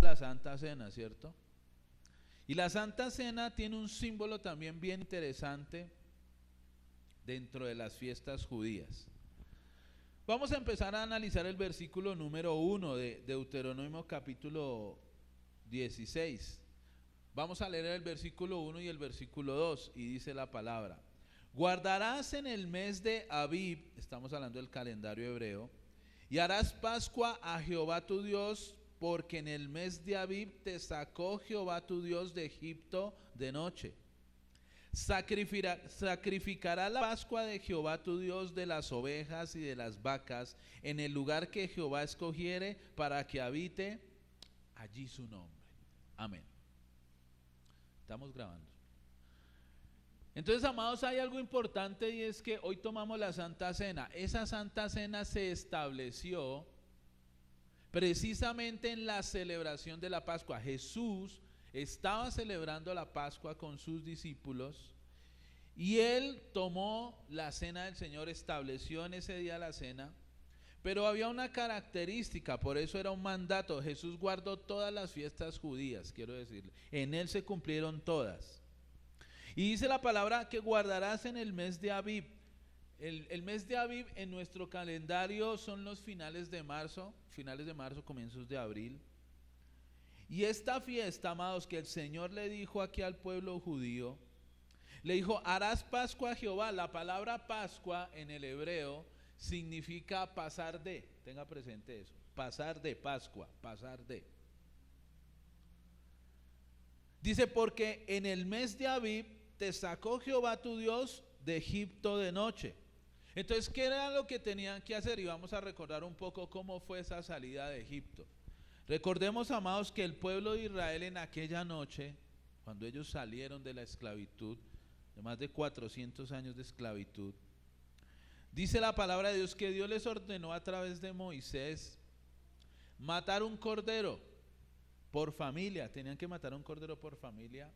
la Santa Cena, ¿cierto? Y la Santa Cena tiene un símbolo también bien interesante dentro de las fiestas judías. Vamos a empezar a analizar el versículo número 1 de Deuteronomio capítulo 16. Vamos a leer el versículo 1 y el versículo 2 y dice la palabra: guardarás en el mes de Abib, estamos hablando del calendario hebreo, y harás Pascua a Jehová tu Dios, porque en el mes de Abib te sacó Jehová tu Dios de Egipto de noche. Sacrificará la Pascua de Jehová tu Dios de las ovejas y de las vacas en el lugar que Jehová escogiere para que habite allí su nombre. Amén. Estamos grabando. Entonces, amados, hay algo importante y es que hoy tomamos la Santa Cena. Esa Santa Cena se estableció precisamente en la celebración de la Pascua. Jesús estaba celebrando la Pascua con sus discípulos y él tomó la cena del Señor, estableció en ese día la cena, pero había una característica, por eso era un mandato. Jesús guardó todas las fiestas judías, quiero decirle, en él se cumplieron todas. Y dice la palabra que guardarás en el mes de Abib. El mes de Abib en nuestro calendario son los finales de marzo, comienzos de abril. Y esta fiesta, amados, que el Señor le dijo aquí al pueblo judío, le dijo: harás Pascua a Jehová. La palabra Pascua en el hebreo significa pasar de, tenga presente eso, pasar de Pascua, pasar de. Dice: porque en el mes de Abib te sacó Jehová tu Dios de Egipto de noche. Entonces, ¿qué era lo que tenían que hacer? Y vamos a recordar un poco cómo fue esa salida de Egipto. Recordemos, amados, que el pueblo de Israel en aquella noche, cuando ellos salieron de la esclavitud, de más de 400 años de esclavitud, dice la palabra de Dios que Dios les ordenó a través de Moisés matar un cordero por familia. Tenían que matar un cordero por familia.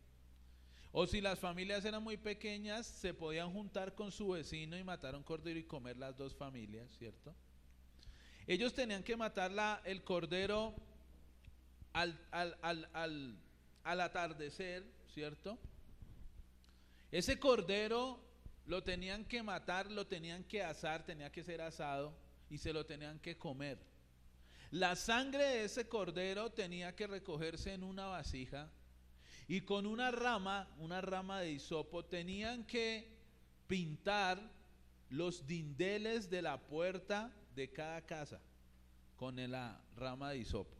O si las familias eran muy pequeñas, se podían juntar con su vecino y matar un cordero y comer las dos familias, ¿cierto? Ellos tenían que matar el cordero al atardecer, ¿cierto? Ese cordero lo tenían que matar, lo tenían que asar, tenía que ser asado y se lo tenían que comer. La sangre de ese cordero tenía que recogerse en una vasija y con una rama de hisopo tenían que pintar los dindeles de la puerta de cada casa con la rama de hisopo.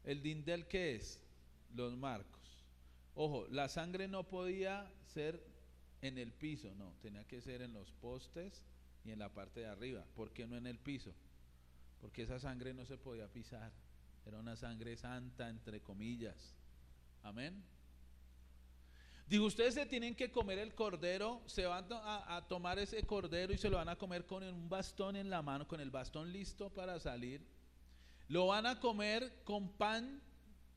¿El dindel qué es? Los marcos. Ojo, la sangre no podía ser en el piso, no, tenía que ser en los postes y en la parte de arriba. ¿Por qué no en el piso? Porque esa sangre no se podía pisar, era una sangre santa, entre comillas. Amén. Digo, ustedes se tienen que comer el cordero, se van a tomar ese cordero y se lo van a comer con un bastón en la mano, con el bastón listo para salir. Lo van a comer con pan,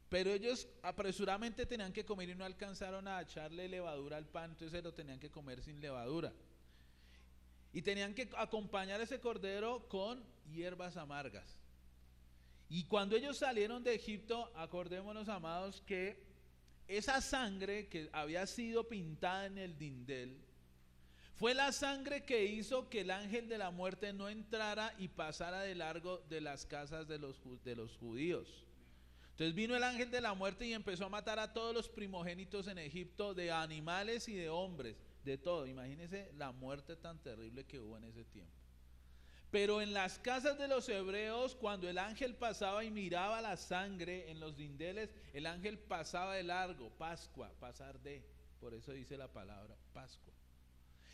pero ellos apresuradamente tenían que comer y no alcanzaron a echarle levadura al pan, entonces se lo tenían que comer sin levadura. Y tenían que acompañar ese cordero con hierbas amargas. Y cuando ellos salieron de Egipto, acordémonos, amados, que esa sangre que había sido pintada en el dindel fue la sangre que hizo que el ángel de la muerte no entrara y pasara de largo de las casas de los judíos. Entonces vino el ángel de la muerte y empezó a matar a todos los primogénitos en Egipto, de animales y de hombres, de todo. Imagínense la muerte tan terrible que hubo en ese tiempo. Pero en las casas de los hebreos, cuando el ángel pasaba y miraba la sangre en los dindeles, el ángel pasaba de largo. Pascua, pasar de, por eso dice la palabra Pascua.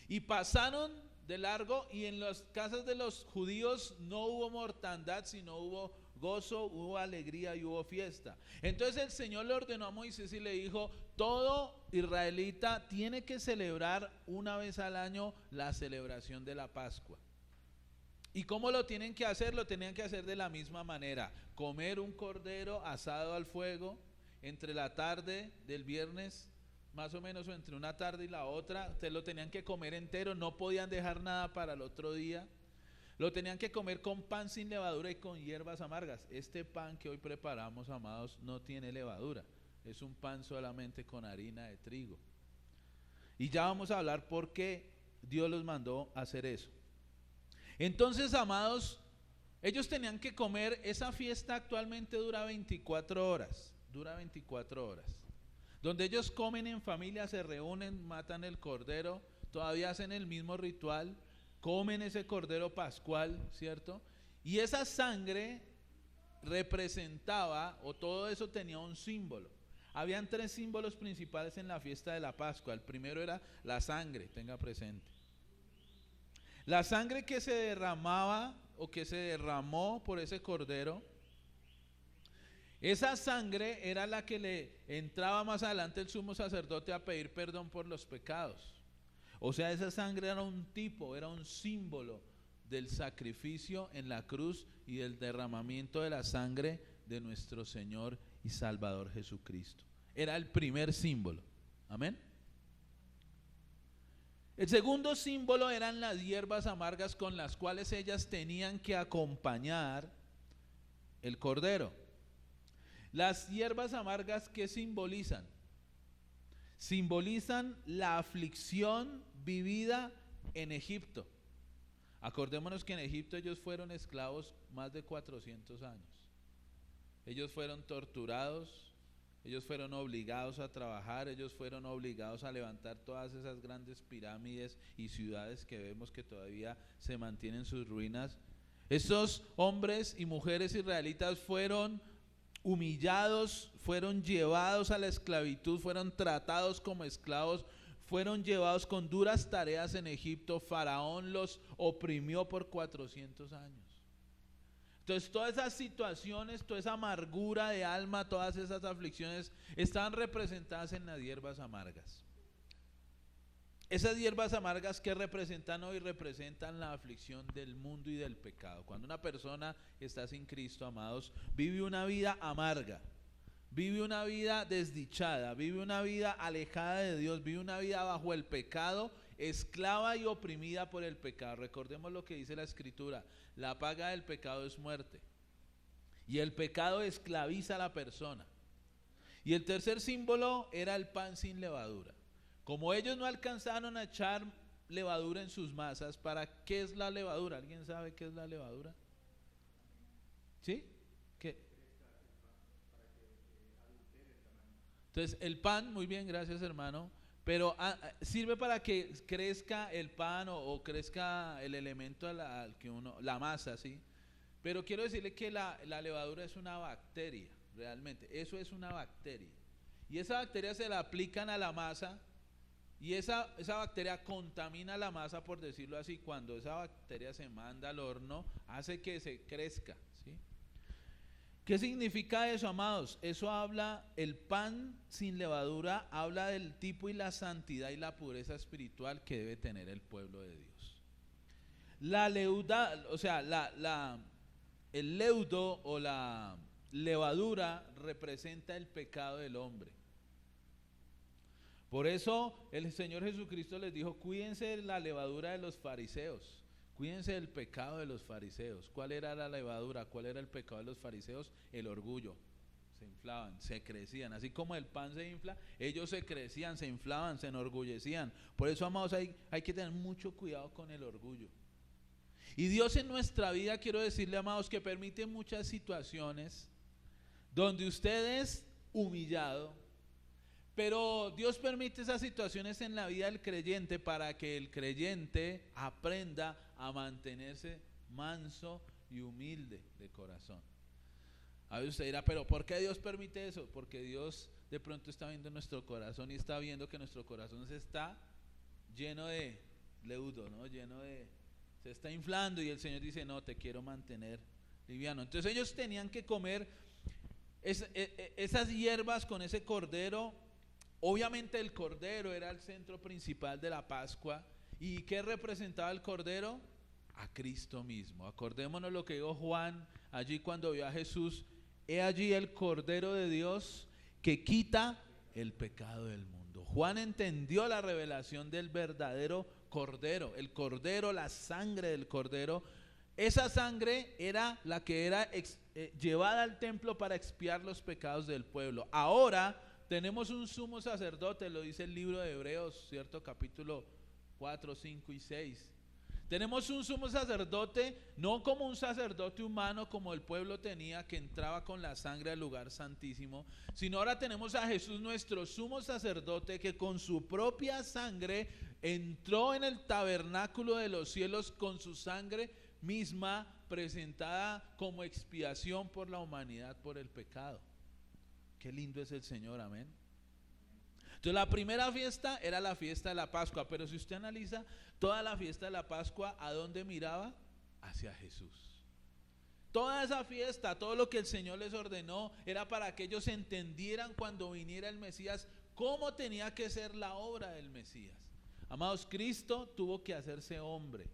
Y pasaron de largo, y en las casas de los judíos no hubo mortandad, sino hubo gozo, hubo alegría y hubo fiesta. Entonces el Señor le ordenó a Moisés y le dijo: todo israelita tiene que celebrar una vez al año la celebración de la Pascua. ¿Y cómo lo tienen que hacer? Lo tenían que hacer de la misma manera: comer un cordero asado al fuego entre la tarde del viernes, más o menos, o entre una tarde y la otra. Ustedes lo tenían que comer entero, no podían dejar nada para el otro día. Lo tenían que comer con pan sin levadura y con hierbas amargas. Este pan que hoy preparamos, amados, no tiene levadura. Es un pan solamente con harina de trigo. Y ya vamos a hablar por qué Dios los mandó a hacer eso. Entonces, amados, ellos tenían que comer. Esa fiesta actualmente dura 24 horas. Dura 24 horas. Donde ellos comen en familia, se reúnen, matan el cordero, todavía hacen el mismo ritual, comen ese cordero pascual, ¿cierto? Y esa sangre representaba, o todo eso tenía un símbolo. Habían 3 símbolos principales en la fiesta de la Pascua. El primero era la sangre, tenga presente. La sangre que se derramaba o que se derramó por ese cordero, esa sangre era la que le entraba más adelante el sumo sacerdote a pedir perdón por los pecados. O sea, esa sangre era un tipo, era un símbolo del sacrificio en la cruz y del derramamiento de la sangre de nuestro Señor y Salvador Jesucristo. Era el primer símbolo. Amén. El segundo símbolo eran las hierbas amargas con las cuales ellas tenían que acompañar el cordero. Las hierbas amargas, ¿qué simbolizan? Simbolizan la aflicción vivida en Egipto. Acordémonos que en Egipto ellos fueron esclavos más de 400 años. Ellos fueron torturados, ellos fueron obligados a trabajar, ellos fueron obligados a levantar todas esas grandes pirámides y ciudades que vemos que todavía se mantienen sus ruinas. Estos hombres y mujeres israelitas fueron humillados, fueron llevados a la esclavitud, fueron tratados como esclavos, fueron llevados con duras tareas en Egipto. Faraón los oprimió por 400 años. Entonces todas esas situaciones, toda esa amargura de alma, todas esas aflicciones están representadas en las hierbas amargas. Esas hierbas amargas que representan hoy, representan la aflicción del mundo y del pecado. Cuando una persona está sin Cristo, amados, vive una vida amarga, vive una vida desdichada, vive una vida alejada de Dios, vive una vida bajo el pecado, esclava y oprimida por el pecado. Recordemos lo que dice la Escritura: la paga del pecado es muerte, y el pecado esclaviza a la persona. Y el tercer símbolo era el pan sin levadura. Como ellos no alcanzaron a echar levadura en sus masas, ¿para qué es la levadura? ¿Alguien sabe qué es la levadura? ¿Sí? ¿Qué? Entonces el pan, muy bien, gracias hermano, pero sirve para que crezca el pan o crezca el elemento al que uno, la masa, ¿sí? Pero quiero decirle que la levadura es una bacteria, realmente, eso es una bacteria. Y esa bacteria se la aplican a la masa. Y esa bacteria contamina la masa, por decirlo así. Cuando esa bacteria se manda al horno, hace que se crezca, ¿sí? ¿Qué significa eso, amados? Eso habla, el pan sin levadura habla del tipo y la santidad y la pureza espiritual que debe tener el pueblo de Dios. La leuda, o sea, el leudo o la levadura representa el pecado del hombre. Por eso el Señor Jesucristo les dijo: cuídense de la levadura de los fariseos, cuídense del pecado de los fariseos. ¿Cuál era la levadura? ¿Cuál era el pecado de los fariseos? El orgullo. Se inflaban, se crecían, así como el pan se infla, ellos se crecían, se inflaban, se enorgullecían. Por eso, amados, hay que tener mucho cuidado con el orgullo. Y Dios en nuestra vida, quiero decirle, amados, que permite muchas situaciones donde usted es humillado. Pero Dios permite esas situaciones en la vida del creyente para que el creyente aprenda a mantenerse manso y humilde de corazón. A veces usted dirá: pero ¿por qué Dios permite eso? Porque Dios de pronto está viendo nuestro corazón y está viendo que nuestro corazón se está lleno de leudo, ¿no? Se está inflando, y el Señor dice: no, te quiero mantener liviano. Entonces ellos tenían que comer esas hierbas con ese cordero. Obviamente el cordero era el centro principal de la Pascua. ¿Y qué representaba el cordero? A Cristo mismo. Acordémonos lo que dijo Juan allí cuando vio a Jesús: he allí el cordero de Dios que quita el pecado del mundo. Juan entendió la revelación del verdadero cordero. El cordero, la sangre del cordero, esa sangre era la que era llevada al templo para expiar los pecados del pueblo. Ahora tenemos un sumo sacerdote, lo dice el libro de Hebreos, ¿cierto? Capítulo 4, 5 y 6. Tenemos un sumo sacerdote, no como un sacerdote humano como el pueblo tenía, que entraba con la sangre al lugar santísimo, sino ahora tenemos a Jesús, nuestro sumo sacerdote, que con su propia sangre entró en el tabernáculo de los cielos con su sangre misma presentada como expiación por la humanidad, por el pecado. Qué lindo es el Señor, amén. Entonces la primera fiesta era la fiesta de la Pascua, pero si usted analiza toda la fiesta de la Pascua, ¿a dónde miraba? Hacia Jesús. Toda esa fiesta, todo lo que el Señor les ordenó, era para que ellos entendieran cuando viniera el Mesías cómo tenía que ser la obra del Mesías. Amados, Cristo tuvo que hacerse hombre.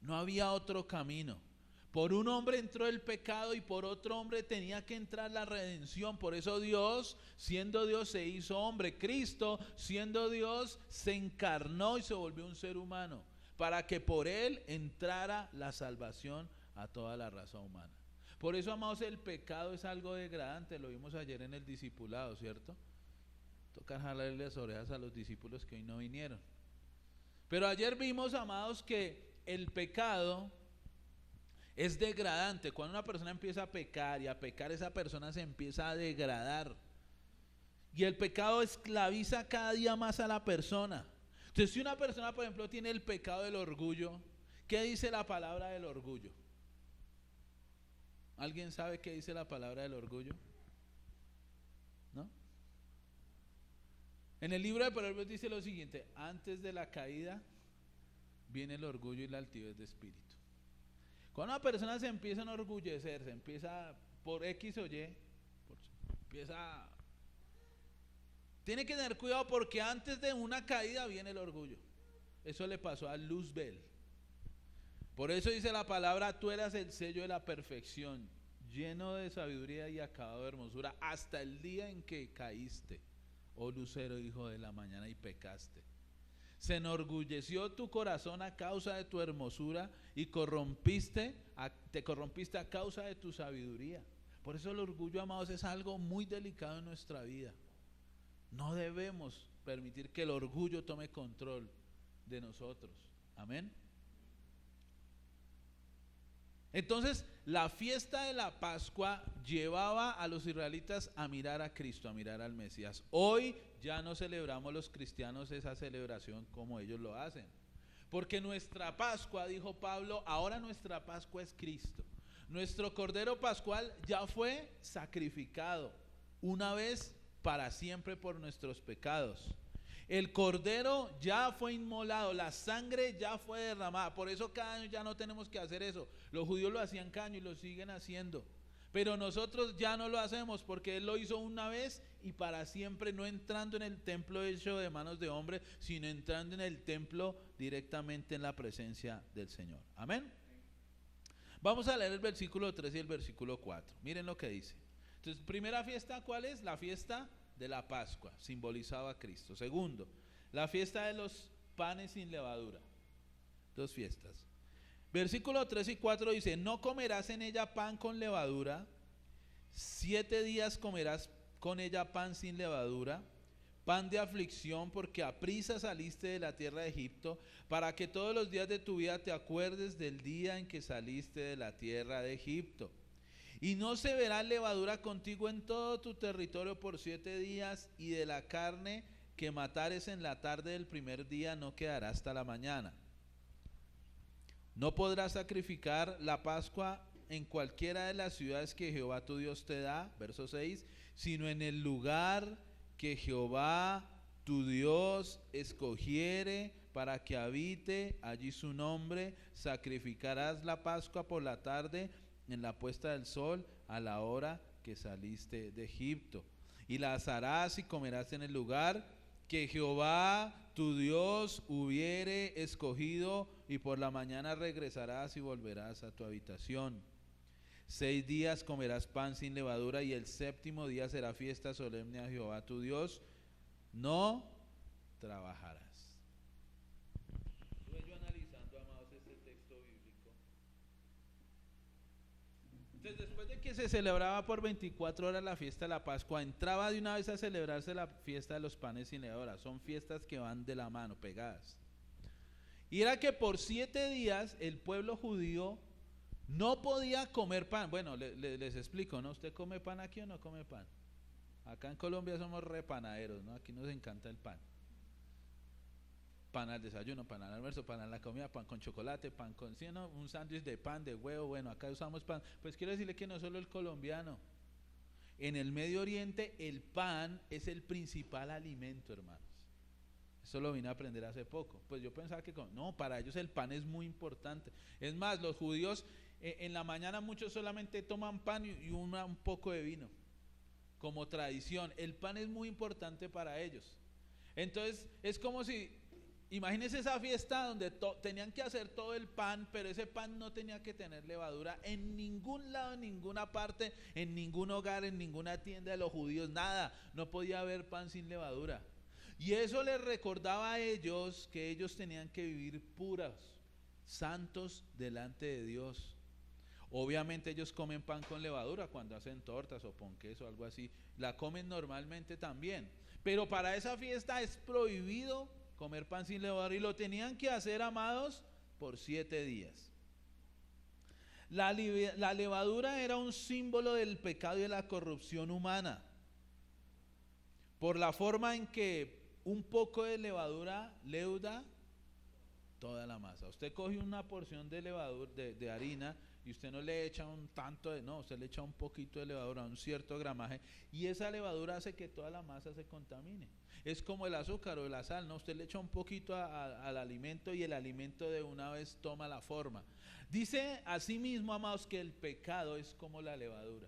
No había otro camino. Por un hombre entró el pecado y por otro hombre tenía que entrar la redención. Por eso Dios, siendo Dios, se hizo hombre. Cristo, siendo Dios, se encarnó y se volvió un ser humano, para que por él entrara la salvación a toda la raza humana. Por eso, amados, el pecado es algo degradante. Lo vimos ayer en el discipulado, ¿cierto? Toca jalarle las orejas a los discípulos que hoy no vinieron. Pero ayer vimos, amados, que el pecado es degradante. Cuando una persona empieza a pecar y a pecar, esa persona se empieza a degradar. Y el pecado esclaviza cada día más a la persona. Entonces, si una persona, por ejemplo, tiene el pecado del orgullo, ¿qué dice la palabra del orgullo? ¿Alguien sabe qué dice la palabra del orgullo? ¿No? En el libro de Proverbios dice lo siguiente: antes de la caída viene el orgullo y la altivez de espíritu. Cuando una persona se empieza a enorgullecer, se empieza por X o Y, tiene que tener cuidado, porque antes de una caída viene el orgullo. Eso le pasó a Luzbel. Por eso dice la palabra: tú eras el sello de la perfección, lleno de sabiduría y acabado de hermosura, hasta el día en que caíste, oh lucero, hijo de la mañana, y pecaste. Se enorgulleció tu corazón a causa de tu hermosura y te corrompiste a causa de tu sabiduría. Por eso el orgullo, amados, es algo muy delicado en nuestra vida. No debemos permitir que el orgullo tome control de nosotros. Amén. Entonces, la fiesta de la Pascua llevaba a los israelitas a mirar a Cristo, a mirar al Mesías. Hoy ya no celebramos los cristianos esa celebración como ellos lo hacen, porque nuestra Pascua, dijo Pablo, ahora nuestra Pascua es Cristo. Nuestro Cordero Pascual ya fue sacrificado una vez para siempre por nuestros pecados. El cordero ya fue inmolado, la sangre ya fue derramada. Por eso cada año ya no tenemos que hacer eso. Los judíos lo hacían cada año y lo siguen haciendo, pero nosotros ya no lo hacemos, porque Él lo hizo una vez y para siempre, no entrando en el templo hecho de manos de hombre, sino entrando en el templo directamente en la presencia del Señor. Amén. Vamos a leer el versículo 3 y el versículo 4. Miren lo que dice. Entonces, primera fiesta, ¿cuál es? La fiesta de la Pascua, simbolizaba a Cristo. Segundo, la fiesta de los panes sin levadura. Dos fiestas. Versículo 3 y 4 dice: no comerás en ella pan con levadura, 7 días comerás con ella pan sin levadura, pan de aflicción, porque aprisa saliste de la tierra de Egipto, para que todos los días de tu vida te acuerdes del día en que saliste de la tierra de Egipto. Y no se verá levadura contigo en todo tu territorio por 7 días, y de la carne que matares en la tarde del primer día no quedará hasta la mañana. No podrás sacrificar la Pascua en cualquiera de las ciudades que Jehová tu Dios te da, verso 6, sino en el lugar que Jehová tu Dios escogiere para que habite allí su nombre. Sacrificarás la Pascua por la tarde, en la puesta del sol, a la hora que saliste de Egipto. Y la asarás y comerás en el lugar que Jehová tu Dios hubiere escogido, y por la mañana regresarás y volverás a tu habitación. 6 días comerás pan sin levadura, y el 7º día será fiesta solemne a Jehová tu Dios. No trabajarás. Estuve yo analizando, amados, este texto bíblico, Entonces, después de que se celebraba por 24 horas la fiesta de la Pascua, entraba de una vez a celebrarse la fiesta de los panes sin levadura. Son fiestas que van de la mano, pegadas. Y era que por 7 días el pueblo judío no podía comer pan. Bueno, les explico, ¿no? ¿Usted come pan aquí o no come pan? Acá en Colombia somos repanaderos, ¿no? Aquí nos encanta el pan. Pan al desayuno, pan al almuerzo, pan a la comida, pan con chocolate, pan con, ¿sí, no? Un sándwich de pan, de huevo. Bueno, acá usamos pan. Pues quiero decirle que no solo el colombiano. En el Medio Oriente el pan es el principal alimento, hermanos. Eso lo vine a aprender hace poco. Pues yo pensaba que no, para ellos el pan es muy importante. Es más, los judíos en la mañana muchos solamente toman pan y un poco de vino, como tradición. El pan es muy importante para ellos. Entonces es como si, imagínense esa fiesta donde tenían que hacer todo el pan, pero ese pan no tenía que tener levadura en ningún lado, en ninguna parte, en ningún hogar, en ninguna tienda de los judíos, nada. No podía haber pan sin levadura. Y eso les recordaba a ellos que ellos tenían que vivir puros, santos delante de Dios. Obviamente ellos comen pan con levadura cuando hacen tortas o ponqués o algo así. La comen normalmente también. Pero para esa fiesta es prohibido comer pan sin levadura y lo tenían que hacer, amados, por 7 días. La levadura era un símbolo del pecado y de la corrupción humana. Por la forma en que un poco de levadura leuda toda la masa. Usted coge una porción de levadura, de harina, y usted no le echa un tanto de, no, usted le echa un poquito de levadura, un cierto gramaje, y esa levadura hace que toda la masa se contamine. Es como el azúcar o la sal, ¿no? Usted le echa un poquito al alimento y el alimento de una vez toma la forma. Dice asimismo, amados, que el pecado es como la levadura.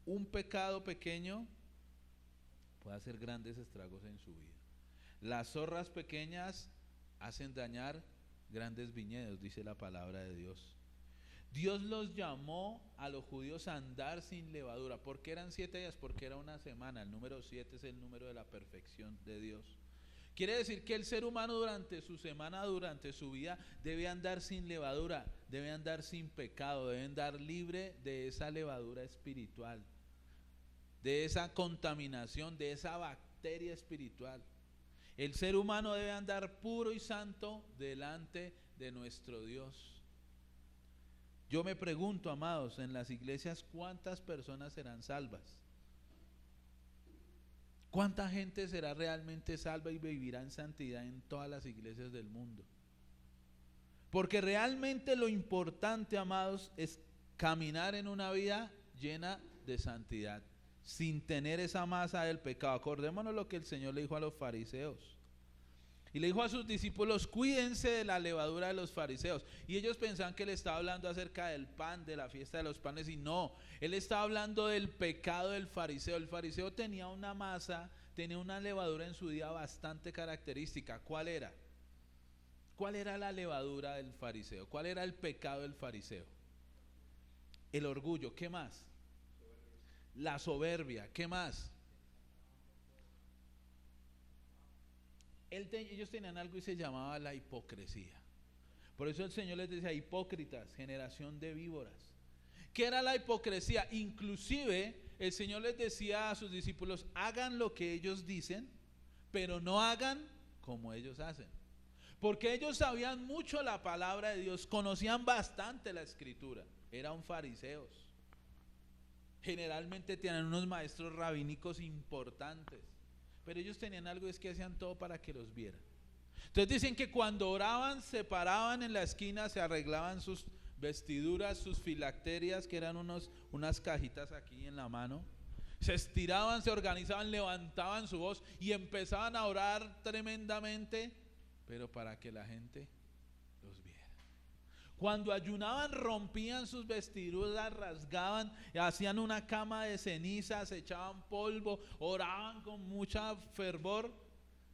Un pecado pequeño puede hacer grandes estragos en su vida. Las zorras pequeñas hacen dañar grandes viñedos, dice la palabra de Dios. Dios los llamó a los judíos a andar sin levadura. ¿Por qué eran 7 días? Porque era una semana. El número 7 es el número de la perfección de Dios. Quiere decir que el ser humano durante su semana, durante su vida, debe andar sin levadura, debe andar sin pecado, debe andar libre de esa levadura espiritual, de esa contaminación, de esa bacteria espiritual. El ser humano debe andar puro y santo delante de nuestro Dios. Yo me pregunto, amados, en las iglesias, ¿cuántas personas serán salvas? ¿Cuánta gente será realmente salva y vivirá en santidad en todas las iglesias del mundo? Porque realmente lo importante, amados, es caminar en una vida llena de santidad, sin tener esa masa del pecado. Acordémonos lo que el Señor le dijo a los fariseos. Y le dijo a sus discípulos, cuídense de la levadura de los fariseos. Y ellos pensaban que él estaba hablando acerca del pan, de la fiesta de los panes, y no, él estaba hablando del pecado del fariseo. El fariseo tenía una masa, tenía una levadura en su día bastante característica. ¿Cuál era? ¿Cuál era la levadura del fariseo? ¿Cuál era el pecado del fariseo? El orgullo. ¿Qué más? La soberbia. ¿Qué más? Ellos tenían algo y se llamaba la hipocresía. Por eso el Señor les decía, hipócritas, generación de víboras. ¿Qué era la hipocresía? Inclusive el Señor les decía a sus discípulos, hagan lo que ellos dicen, pero no hagan como ellos hacen. Porque ellos sabían mucho la palabra de Dios, conocían bastante la escritura, eran fariseos. Generalmente tenían unos maestros rabínicos importantes. Pero ellos tenían algo, es que hacían todo para que los vieran. Entonces dicen que cuando oraban, se paraban en la esquina, se arreglaban sus vestiduras, sus filacterias, que eran unas cajitas aquí en la mano. Se estiraban, se organizaban, levantaban su voz y empezaban a orar tremendamente, pero para que la gente los viera. Cuando ayunaban, rompían sus vestiduras, rasgaban, hacían una cama de cenizas, echaban polvo, oraban con mucha fervor,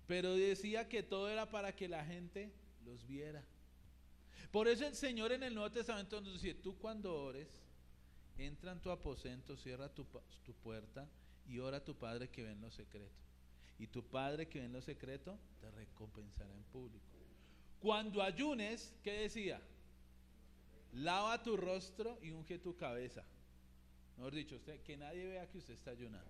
pero decía que todo era para que la gente los viera. Por eso el Señor en el Nuevo Testamento nos dice, tú cuando ores, entra en tu aposento, cierra tu puerta y ora a tu Padre que ve en lo secreto. Y tu Padre que ve en lo secreto te recompensará en público. Cuando ayunes, ¿qué decía? lava tu rostro y unge tu cabeza. Mejor dicho, que nadie vea que usted está ayunando.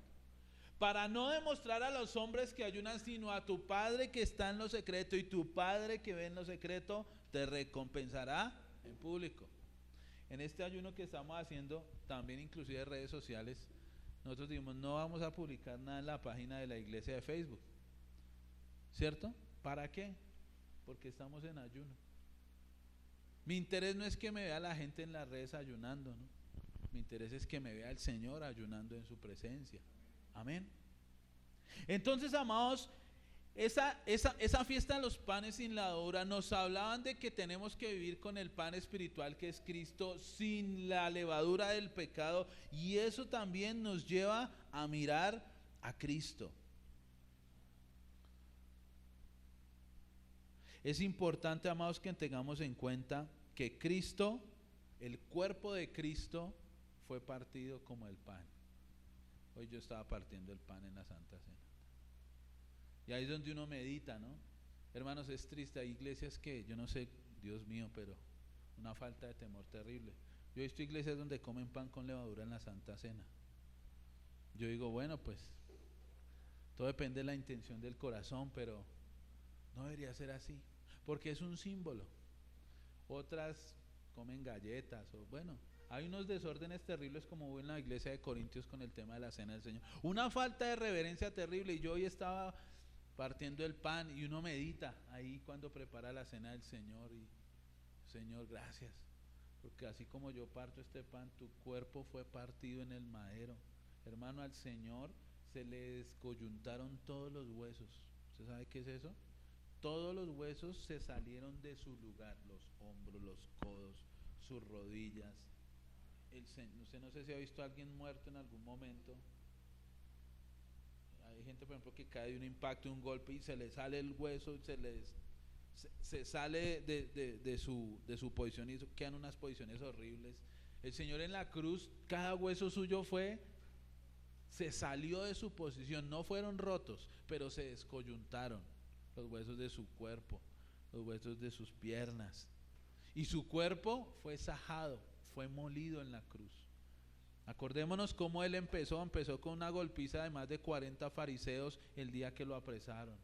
Para no demostrar a los hombres que ayunan, sino a tu Padre que está en lo secreto, y tu Padre que ve en lo secreto te recompensará en público. En este ayuno que estamos haciendo, también inclusive en redes sociales, nosotros dijimos, no vamos a publicar nada en la página de la iglesia de Facebook, ¿cierto? ¿Para qué? Porque estamos en ayuno. Mi interés no es que me vea la gente en las redes ayunando, ¿no? Mi interés es que me vea el Señor ayunando en su presencia. Amén. Entonces, amados, esa fiesta de los panes sin levadura nos hablaban de que tenemos que vivir con el pan espiritual que es Cristo, sin la levadura del pecado, y eso también nos lleva a mirar a Cristo. Es importante, amados, que tengamos en cuenta que Cristo, el cuerpo de Cristo, fue partido como el pan. Hoy yo estaba partiendo el pan en la Santa Cena. Y ahí es donde uno medita, ¿no? Hermanos, es triste, hay iglesias que, yo no sé, Dios mío, pero una falta de temor terrible. Yo he visto iglesias donde comen pan con levadura en la Santa Cena. Yo digo, bueno, pues, todo depende de la intención del corazón, pero no debería ser así, porque es un símbolo. Otras comen galletas, o bueno, hay unos desórdenes terribles como hubo en la iglesia de Corintios con el tema de la cena del Señor. Una falta de reverencia terrible, y yo hoy estaba partiendo el pan y uno medita ahí cuando prepara la cena del Señor y Señor, gracias, porque así como yo parto este pan, tu cuerpo fue partido en el madero. Hermano, al Señor se le descoyuntaron todos los huesos. ¿Usted sabe qué es eso? Todos los huesos se salieron de su lugar, los hombros, los codos, sus rodillas. Usted no sé si ha visto a alguien muerto en algún momento. Hay gente, por ejemplo, que cae de un impacto, de un golpe, y se le sale el hueso, se sale de su posición, y eso quedan unas posiciones horribles. El Señor en la cruz, cada hueso suyo se salió de su posición, no fueron rotos, pero se descoyuntaron los huesos de su cuerpo, los huesos de sus piernas, y su cuerpo fue sajado, fue molido en la cruz. Acordémonos cómo él empezó con una golpiza de más de 40 fariseos el día que lo apresaron.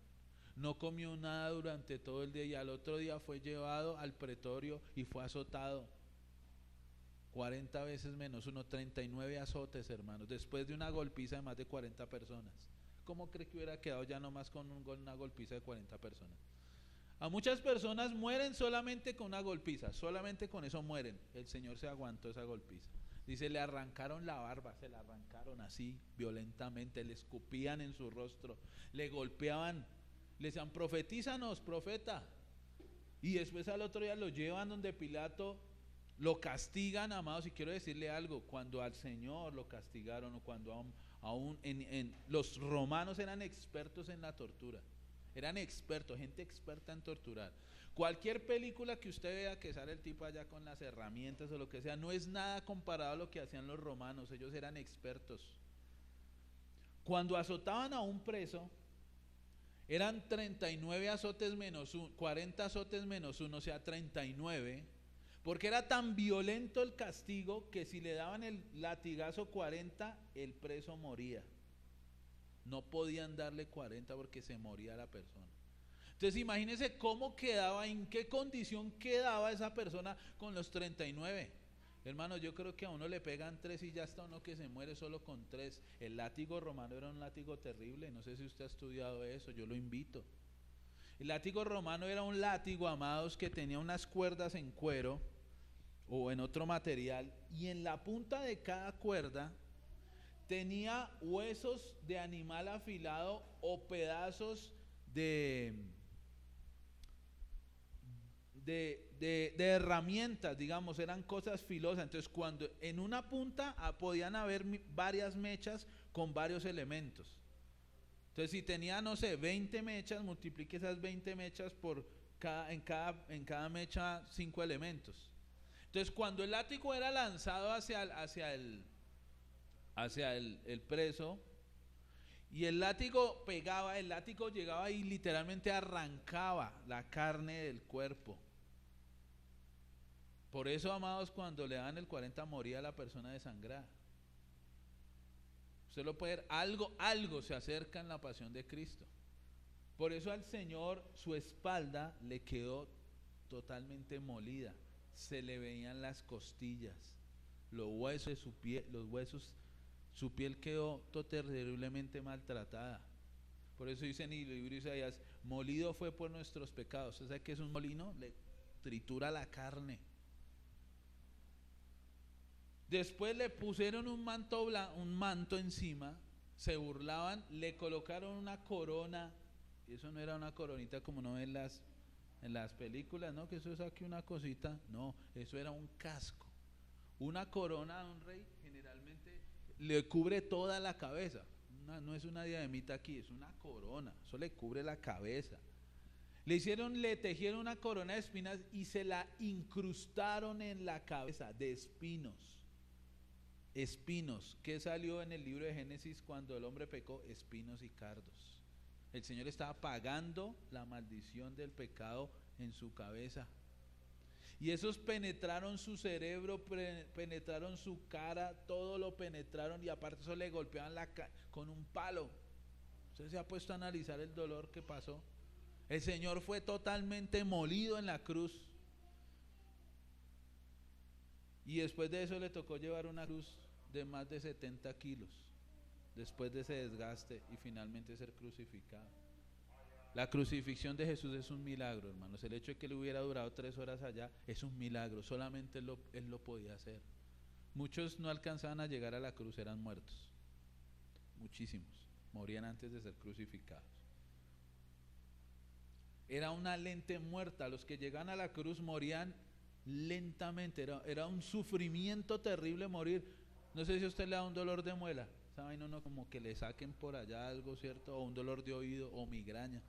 No comió nada durante todo el día, y al otro día fue llevado al pretorio y fue azotado 40 veces menos uno, 39 azotes, hermanos, después de una golpiza de más de 40 personas. ¿Cómo cree que hubiera quedado ya nomás con una golpiza de 40 personas? A muchas personas mueren solamente con una golpiza, solamente con eso mueren. El Señor se aguantó esa golpiza. Dice, le arrancaron la barba, se la arrancaron así violentamente, le escupían en su rostro, le golpeaban, le decían, profetízanos, profeta. Y después al otro día lo llevan donde Pilato, lo castigan, amados. Y quiero decirle algo, cuando al Señor lo castigaron, o cuando aún los romanos eran expertos en la tortura. Eran expertos, gente experta en torturar. Cualquier película que usted vea que sale el tipo allá con las herramientas o lo que sea, no es nada comparado a lo que hacían los romanos. Ellos eran expertos. Cuando azotaban a un preso, eran 39 azotes menos 1, 40 azotes menos 1, o sea 39, porque era tan violento el castigo que si le daban el latigazo 40, el preso moría. No podían darle 40 porque se moría la persona. Entonces imagínense cómo quedaba, en qué condición quedaba esa persona con los 39. Hermano, yo creo que a uno le pegan 3 y ya está uno que se muere solo con 3. El látigo romano era un látigo terrible, no sé si usted ha estudiado eso, yo lo invito. El látigo romano era un látigo, amados, que tenía unas cuerdas en cuero o en otro material, y en la punta de cada cuerda tenía huesos de animal afilado o pedazos de herramientas, digamos, eran cosas filosas. Entonces, cuando en una punta podían haber varias mechas con varios elementos. Entonces, si tenía, no sé, 20 mechas, multiplique esas 20 mechas en cada mecha 5 elementos. Entonces, cuando el látigo era lanzado hacia el preso, y el látigo pegaba, el látigo llegaba y literalmente arrancaba la carne del cuerpo. Por eso, amados, cuando le dan el 40 moría la persona desangrada. Usted lo puede ver, algo se acerca en la pasión de Cristo. Por eso al Señor su espalda le quedó totalmente molida, se le veían las costillas, los huesos de su piel, su piel quedó terriblemente maltratada. Por eso dice en el libro de Isaías, molido fue por nuestros pecados. ¿Usted sabe qué es un molino? Le tritura la carne. Después le pusieron un manto encima, se burlaban, le colocaron una corona. Y eso no era una coronita como no ven en las películas, ¿no? Que eso es aquí una cosita. No, eso era un casco. Una corona de un rey generalmente le cubre toda la cabeza. No es una diademita aquí, es una corona. Eso le cubre la cabeza. Le tejieron una corona de espinas y se la incrustaron en la cabeza de espinos. Espinos, ¿qué salió en el libro de Génesis cuando el hombre pecó? Espinos y cardos. El Señor estaba pagando la maldición del pecado en su cabeza. Y esos penetraron su cerebro, penetraron su cara, todo lo penetraron y aparte eso le golpeaban con un palo. Usted se ha puesto a analizar el dolor que pasó. El Señor fue totalmente molido en la cruz. Y después de eso le tocó llevar una cruz de más de 70 kilos. Después de ese desgaste y finalmente ser crucificado. La crucifixión de Jesús es un milagro, hermanos. El hecho de que él hubiera durado 3 horas allá es un milagro. Solamente él lo podía hacer. Muchos no alcanzaban a llegar a la cruz, eran muertos. Muchísimos. Morían antes de ser crucificados. Era una lente muerta. Los que llegaban a la cruz morían lentamente. Era un sufrimiento terrible morir. No sé si a usted le da un dolor de muela. ¿Saben? Uno como que le saquen por allá algo, ¿cierto? O un dolor de oído o migraña.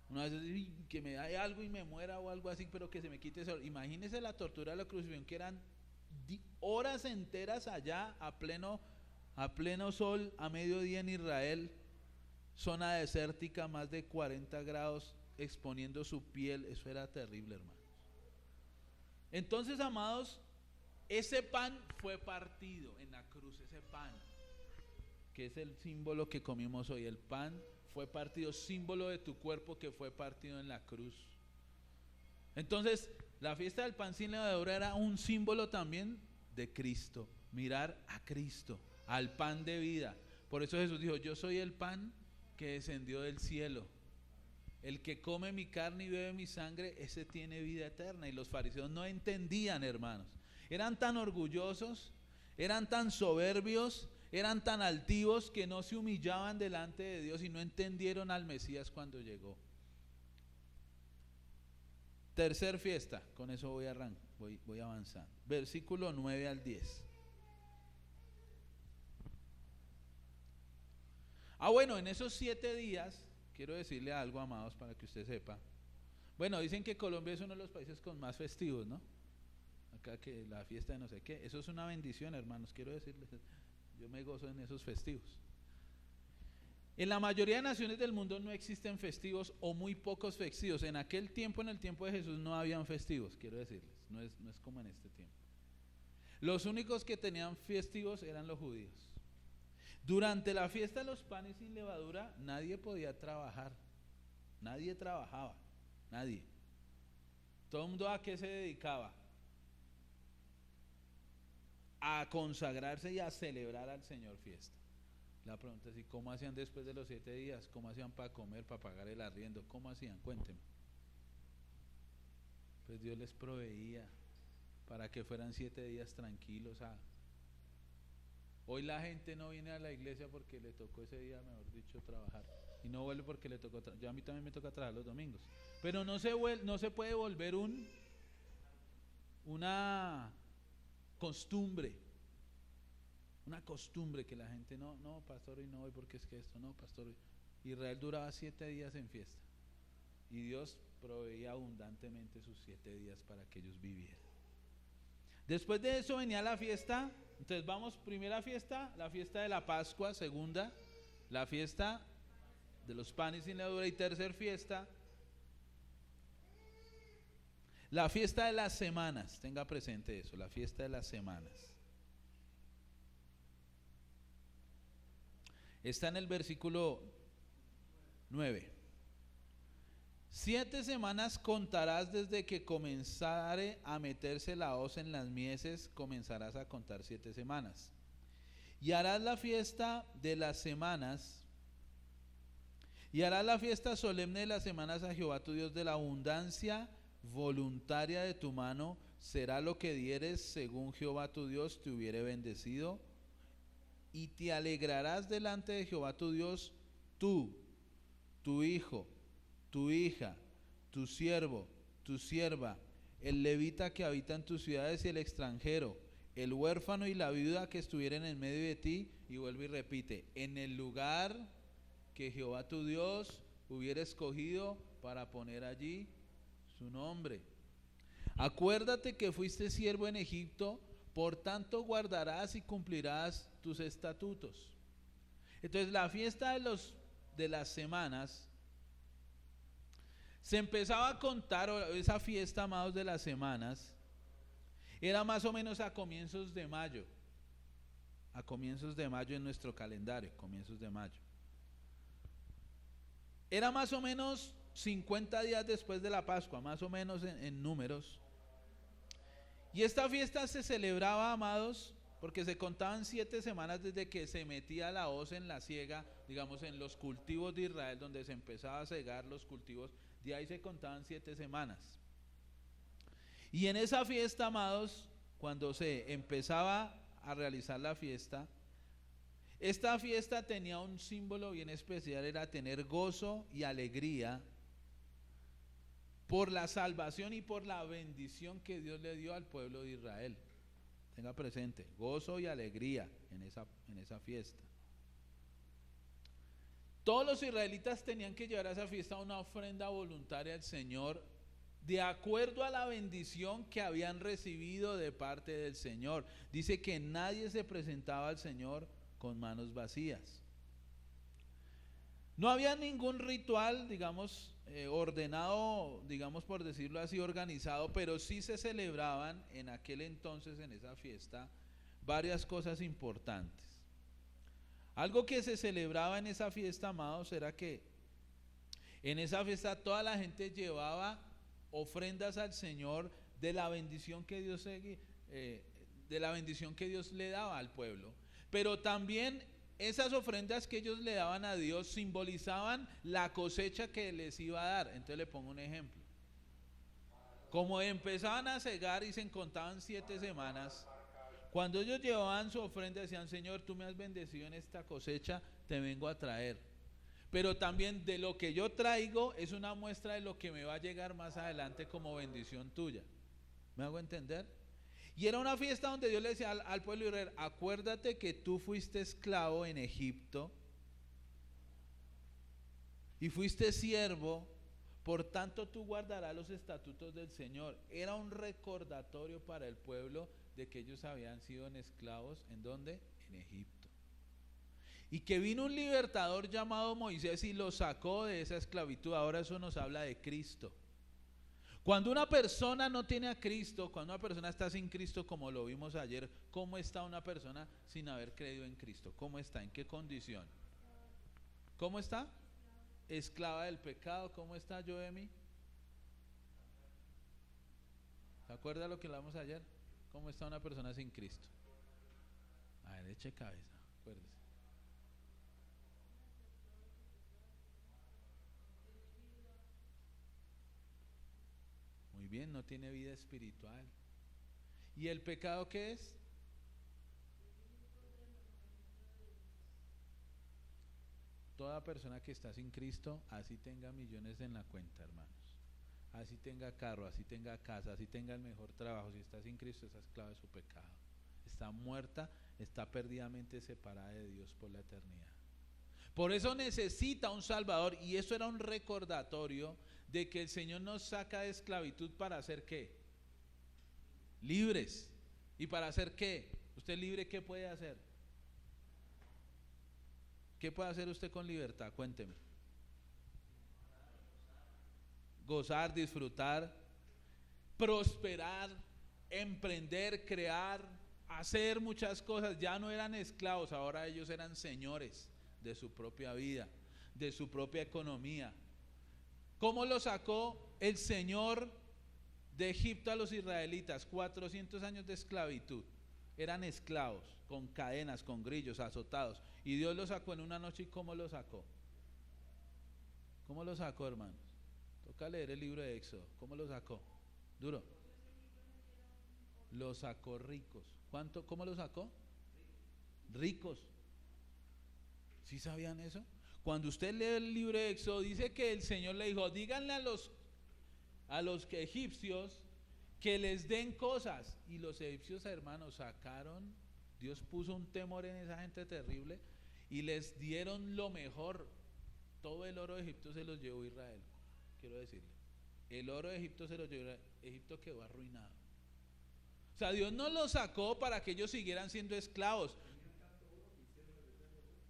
Una vez que me da algo y me muera o algo así, pero que se me quite eso. Imagínese la tortura de la crucifixión, que eran horas enteras allá a pleno sol, a mediodía en Israel, zona desértica, más de 40 grados, exponiendo su piel. Eso era terrible, hermanos. Entonces, amados, ese pan fue partido en la cruz, ese pan, que es el símbolo que comimos hoy. El pan fue partido, símbolo de tu cuerpo que fue partido en la cruz. Entonces, la fiesta del pan sin levadura era un símbolo también de Cristo. Mirar a Cristo, al pan de vida. Por eso Jesús dijo, yo soy el pan que descendió del cielo. El que come mi carne y bebe mi sangre, ese tiene vida eterna. Y los fariseos no entendían, hermanos. Eran tan orgullosos, eran tan soberbios, eran tan altivos que no se humillaban delante de Dios y no entendieron al Mesías cuando llegó. Tercer fiesta, con eso voy avanzando. Versículo 9 al 10. Bueno, en esos 7 días, quiero decirle algo, amados, para que usted sepa. Bueno, dicen que Colombia es uno de los países con más festivos, ¿no? Acá que la fiesta de no sé qué. Eso es una bendición, hermanos, quiero decirles. Yo me gozo en esos festivos. En la mayoría de naciones del mundo no existen festivos o muy pocos festivos. En aquel tiempo, en el tiempo de Jesús, no habían festivos, quiero decirles. No es como en este tiempo. Los únicos que tenían festivos eran los judíos. Durante la fiesta de los panes sin levadura, nadie podía trabajar. Nadie trabajaba. Nadie. Todo el mundo, ¿a qué se dedicaba? A consagrarse y a celebrar al Señor fiesta. La pregunta es, ¿y cómo hacían después de los 7 días? ¿Cómo hacían para comer, para pagar el arriendo? ¿Cómo hacían? Cuéntenme. Pues Dios les proveía para que fueran 7 días tranquilos. Hoy la gente no viene a la iglesia porque le tocó ese día, mejor dicho, trabajar. Y no vuelve porque le tocó yo a mí también me toca trabajar los domingos. Pero no se puede volver una costumbre. Una costumbre que la gente no, pastor, hoy no voy porque es que esto, no, pastor. Israel duraba 7 días en fiesta. Y Dios proveía abundantemente sus 7 días para que ellos vivieran. Después de eso venía la fiesta. Entonces vamos, primera fiesta, la fiesta de la Pascua. Segunda, la fiesta de los panes sin levadura. Y tercera fiesta, La fiesta de las semanas, tenga presente eso, la fiesta de las semanas. Está en el versículo 9. 7 semanas contarás desde que comenzare a meterse la hoz en las mieses, comenzarás a contar 7 semanas. Y harás la fiesta de las semanas, y harás la fiesta solemne de las semanas a Jehová tu Dios. De la abundancia voluntaria de tu mano será lo que dieres, según Jehová tu Dios te hubiere bendecido. Y te alegrarás delante de Jehová tu Dios, tú, tu hijo, tu hija, tu siervo, tu sierva, el levita que habita en tus ciudades y el extranjero, el huérfano y la viuda que estuvieren en medio de ti. Y vuelve y repite: en el lugar que Jehová tu Dios hubiera escogido para poner allí su nombre. Acuérdate que fuiste siervo en Egipto, por tanto guardarás y cumplirás tus estatutos. Entonces la fiesta de las semanas se empezaba a contar, esa fiesta, amados, de las semanas, era más o menos a comienzos de mayo en nuestro calendario, comienzos de mayo. Era más o menos 50 días después de la Pascua, más o menos en números. Y esta fiesta se celebraba, amados, porque se contaban 7 semanas desde que se metía la hoz en la siega, digamos en los cultivos de Israel, donde se empezaba a segar los cultivos. De ahí se contaban 7 semanas. Y en esa fiesta, amados, cuando se empezaba a realizar la fiesta, esta fiesta tenía un símbolo bien especial, era tener gozo y alegría por la salvación y por la bendición que Dios le dio al pueblo de Israel. Tenga presente, gozo y alegría en esa fiesta. Todos los israelitas tenían que llevar a esa fiesta una ofrenda voluntaria al Señor, de acuerdo a la bendición que habían recibido de parte del Señor. Dice que nadie se presentaba al Señor con manos vacías. No había ningún ritual, digamos, ordenado, digamos, por decirlo así, organizado, pero sí se celebraban en aquel entonces, en esa fiesta, varias cosas importantes. Algo que se celebraba en esa fiesta, amados, era que en esa fiesta toda la gente llevaba ofrendas al Señor de la bendición que Dios le daba al pueblo. Pero también esas ofrendas que ellos le daban a Dios simbolizaban la cosecha que les iba a dar. Entonces le pongo un ejemplo. Como empezaban a segar y se contaban 7 semanas, cuando ellos llevaban su ofrenda decían: Señor, tú me has bendecido en esta cosecha, te vengo a traer. Pero también de lo que yo traigo es una muestra de lo que me va a llegar más adelante como bendición tuya. ¿Me hago entender? Y era una fiesta donde Dios le decía al pueblo de Israel: acuérdate que tú fuiste esclavo en Egipto y fuiste siervo, por tanto tú guardarás los estatutos del Señor. Era un recordatorio para el pueblo de que ellos habían sido esclavos. ¿En dónde? En Egipto. Y que vino un libertador llamado Moisés y los sacó de esa esclavitud. Ahora eso nos habla de Cristo. Cuando una persona no tiene a Cristo, cuando una persona está sin Cristo, como lo vimos ayer, ¿cómo está una persona sin haber creído en Cristo? ¿Cómo está? ¿En qué condición? ¿Cómo está? Esclava del pecado. ¿Cómo está, Joemi? ¿Se acuerda lo que hablamos ayer? ¿Cómo está una persona sin Cristo? A ver, eche cabeza, acuérdese. Muy bien, no tiene vida espiritual. ¿Y el pecado qué es? Toda persona que está sin Cristo, así tenga millones en la cuenta, hermanos, así tenga carro, así tenga casa, así tenga el mejor trabajo, si está sin Cristo, está esclava de su pecado. Está muerta, está perdidamente separada de Dios por la eternidad. Por eso necesita un Salvador, y eso era un recordatorio de que el Señor nos saca de esclavitud para hacer ¿qué? Libres. ¿Y para hacer qué? ¿Usted libre qué puede hacer? ¿Qué puede hacer usted con libertad? Cuénteme. Gozar, disfrutar. prosperar, emprender, crear, hacer muchas cosas. Ya no eran esclavos, ahora ellos eran señores de su propia vida, de su propia economía. ¿Cómo lo sacó el Señor de Egipto a los israelitas? 400 años de esclavitud. Eran esclavos, con cadenas, con grillos, azotados. Y Dios los sacó en una noche. ¿Y cómo lo sacó? ¿Cómo lo sacó, hermanos? Toca leer el libro de Éxodo. ¿Cómo lo sacó? Duro. Lo sacó ricos. ¿Cuánto? ¿Cómo lo sacó? Ricos. ¿Sí sabían eso? Cuando usted lee el libro de Éxodo, dice que el Señor le dijo: díganle a los egipcios que les den cosas. Y los egipcios, hermanos, sacaron, Dios puso un temor en esa gente terrible y les dieron lo mejor. Todo el oro de Egipto se los llevó Israel, quiero decirle. El oro de Egipto se los llevó, Egipto quedó arruinado. O sea, Dios no los sacó para que ellos siguieran siendo esclavos.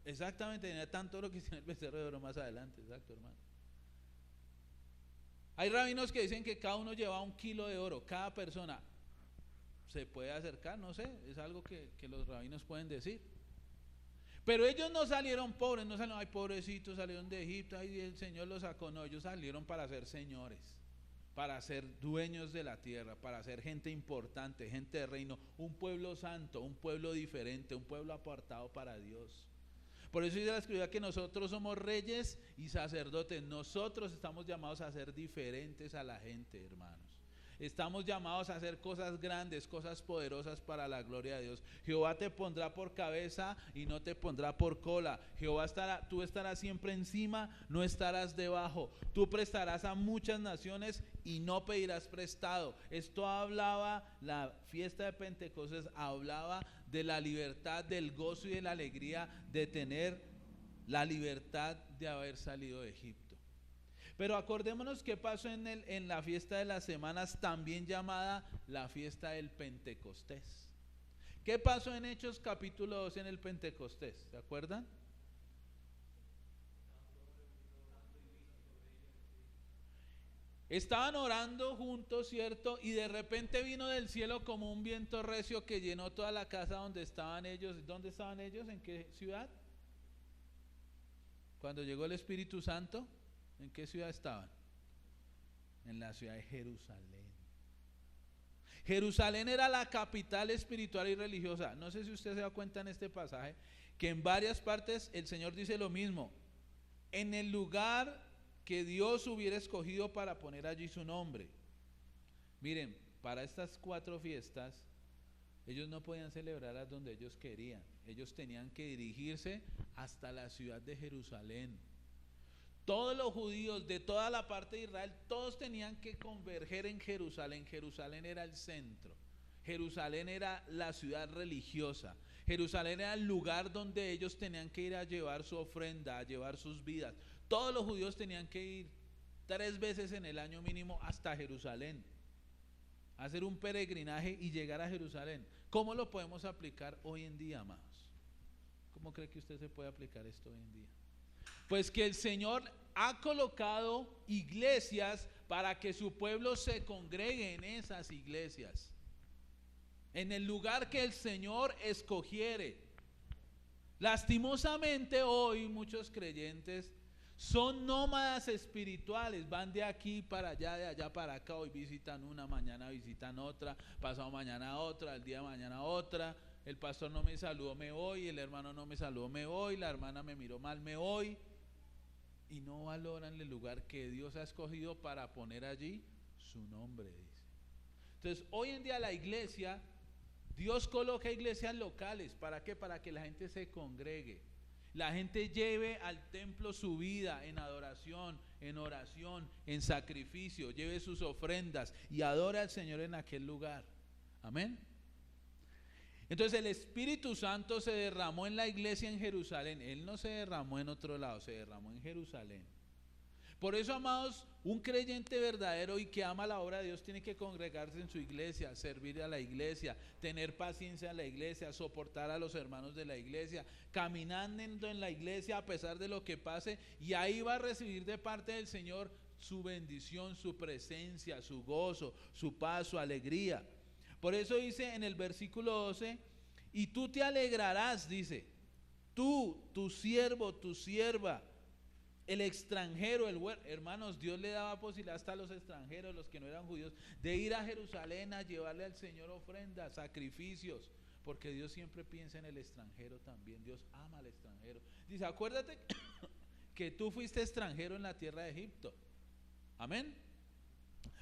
Exactamente, tenía tanto oro que tiene el becerro de oro más adelante. Exacto, hermano. Hay rabinos que dicen que cada uno lleva 1 kilo de oro, cada persona. ¿Se puede acercar? No sé, es algo que los rabinos pueden decir. Pero ellos no salieron pobres, no salieron, ay pobrecitos, salieron de Egipto, ay el Señor los sacó. No, ellos salieron para ser señores, para ser dueños de la tierra, para ser gente importante, gente de reino, un pueblo santo, un pueblo diferente, un pueblo apartado para Dios. Por eso dice la Escritura que nosotros somos reyes y sacerdotes. Nosotros estamos llamados a ser diferentes a la gente, hermanos. Estamos llamados a hacer cosas grandes, cosas poderosas para la gloria de Dios. Jehová te pondrá por cabeza y no te pondrá por cola. Tú estarás siempre encima, no estarás debajo. Tú prestarás a muchas naciones y no pedirás prestado. Esto hablaba, la fiesta de Pentecostés hablaba de la libertad, del gozo y de la alegría de tener la libertad de haber salido de Egipto. Pero acordémonos qué pasó en la fiesta de las semanas, también llamada la fiesta del Pentecostés. ¿Qué pasó en Hechos capítulo 2 en el Pentecostés? ¿Se acuerdan? Estaban orando juntos, ¿cierto? Y de repente vino del cielo como un viento recio que llenó toda la casa donde estaban ellos. ¿Dónde estaban ellos? ¿En qué ciudad? Cuando llegó el Espíritu Santo, ¿en qué ciudad estaban? En la ciudad de Jerusalén. Jerusalén era la capital espiritual y religiosa. No sé si usted se da cuenta en este pasaje que en varias partes el Señor dice lo mismo. En el lugar que Dios hubiera escogido para poner allí su nombre. Miren, para estas 4 fiestas ellos no podían celebrarlas donde ellos querían. Ellos tenían que dirigirse hasta la ciudad de Jerusalén. Todos los judíos de toda la parte de Israel, todos tenían que converger en Jerusalén. Jerusalén era el centro. Jerusalén era la ciudad religiosa. Jerusalén era el lugar donde ellos tenían que ir a llevar su ofrenda, a llevar sus vidas. Todos los judíos tenían que ir 3 veces en el año mínimo hasta Jerusalén, hacer un peregrinaje y llegar a Jerusalén. ¿Cómo lo podemos aplicar hoy en día, amados? ¿Cómo cree que usted se puede aplicar esto hoy en día? Pues que el Señor ha colocado iglesias para que su pueblo se congregue en esas iglesias, en el lugar que el Señor escogiere. Lastimosamente hoy muchos creyentes son nómadas espirituales, van de aquí para allá, de allá para acá. Hoy visitan una, mañana visitan otra, pasado mañana otra, el día de mañana otra. El pastor no me saludó, me voy. El hermano no me saludó, me voy. La hermana me miró mal, me voy. Y no valoran el lugar que Dios ha escogido para poner allí su nombre, dice. Entonces hoy en día la iglesia, Dios coloca iglesias locales. ¿Para qué? Para que la gente se congregue, la gente lleve al templo su vida en adoración, en oración, en sacrificio, lleve sus ofrendas y adore al Señor en aquel lugar. Amén. Entonces el Espíritu Santo se derramó en la iglesia en Jerusalén. Él no se derramó en otro lado, se derramó en Jerusalén. Por eso, amados, un creyente verdadero y que ama la obra de Dios tiene que congregarse en su iglesia, servir a la iglesia, tener paciencia en la iglesia, soportar a los hermanos de la iglesia, caminando en la iglesia a pesar de lo que pase, y ahí va a recibir de parte del Señor su bendición, su presencia, su gozo, su paz, su alegría. Por eso dice en el versículo 12, y tú te alegrarás, dice, tú, tu siervo, tu sierva, el extranjero, hermanos, Dios le daba posibilidad hasta a los extranjeros, los que no eran judíos, de ir a Jerusalén a llevarle al Señor ofrendas, sacrificios, porque Dios siempre piensa en el extranjero también. Dios ama al extranjero. Dice, acuérdate que tú fuiste extranjero en la tierra de Egipto. Amén.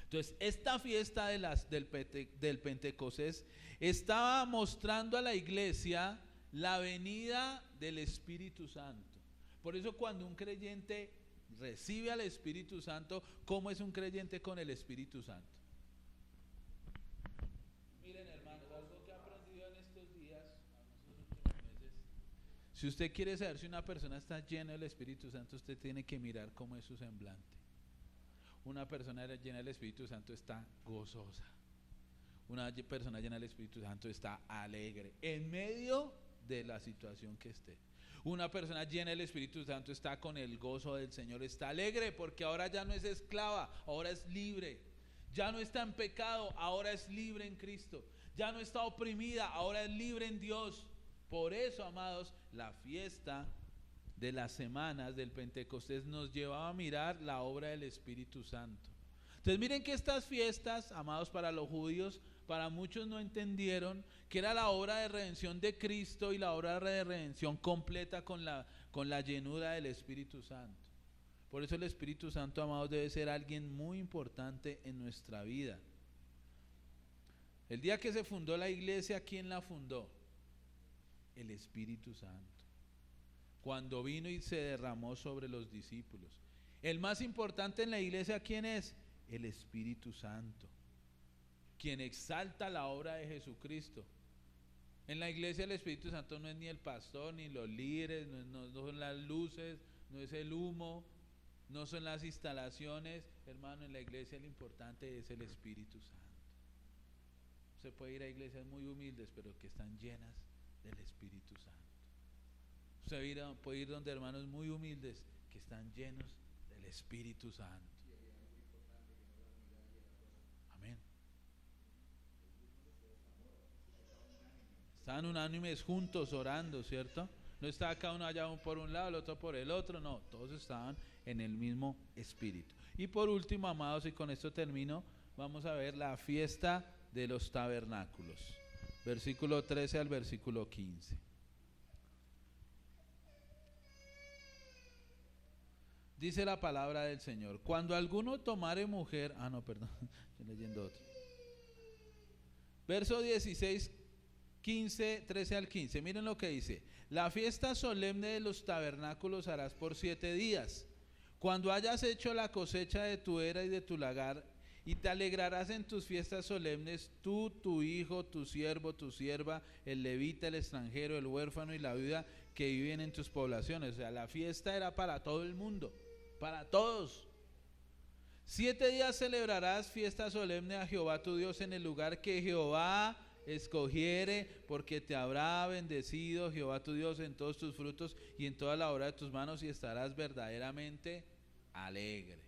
Entonces, esta fiesta del Pentecostés estaba mostrando a la iglesia la venida del Espíritu Santo. Por eso cuando un creyente recibe al Espíritu Santo, ¿cómo es un creyente con el Espíritu Santo? Miren, hermanos, algo que he aprendido en estos días, en estos últimos meses, si usted quiere saber si una persona está llena del Espíritu Santo, usted tiene que mirar cómo es su semblante. Una persona llena del Espíritu Santo está gozosa. Una persona llena del Espíritu Santo está alegre en medio de la situación que esté. Una persona llena del Espíritu Santo está con el gozo del Señor, está alegre porque ahora ya no es esclava, ahora es libre. Ya no está en pecado, ahora es libre en Cristo. Ya no está oprimida, ahora es libre en Dios. Por eso, amados, la fiesta de las semanas del Pentecostés nos llevaba a mirar la obra del Espíritu Santo. Entonces miren que estas fiestas, amados, para los judíos, para muchos no entendieron que era la obra de redención de Cristo y la obra de redención completa con la llenura del Espíritu Santo. Por eso el Espíritu Santo, amados, debe ser alguien muy importante en nuestra vida. El día que se fundó la iglesia, ¿quién la fundó? El Espíritu Santo. Cuando vino y se derramó sobre los discípulos. El más importante en la iglesia, ¿quién es? El Espíritu Santo, quien exalta la obra de Jesucristo. En la iglesia el Espíritu Santo no es ni el pastor, ni los líderes, no son las luces, no es el humo, no son las instalaciones. Hermano, en la iglesia lo importante es el Espíritu Santo. Se puede ir a iglesias muy humildes, pero que están llenas del Espíritu Santo. Usted puede ir donde hermanos muy humildes que están llenos del Espíritu Santo. Amén. Estaban unánimes juntos orando, ¿cierto? No estaba cada uno allá por un lado, el otro por el otro, no, todos estaban en el mismo espíritu. Y por último, amados, y con esto termino, vamos a ver la fiesta de los tabernáculos, versículo 13 al versículo 15. Dice la palabra del Señor: cuando alguno tomare mujer, estoy leyendo otro. Verso 16, 15, 13 al 15, miren lo que dice: la fiesta solemne de los tabernáculos harás por 7 días. Cuando hayas hecho la cosecha de tu era y de tu lagar, y te alegrarás en tus fiestas solemnes, tú, tu hijo, tu siervo, tu sierva, el levita, el extranjero, el huérfano y la viuda que viven en tus poblaciones. O sea, la fiesta era para todo el mundo, para todos. 7 días celebrarás fiesta solemne a Jehová tu Dios en el lugar que Jehová escogiere, porque te habrá bendecido Jehová tu Dios en todos tus frutos y en toda la obra de tus manos, y estarás verdaderamente alegre.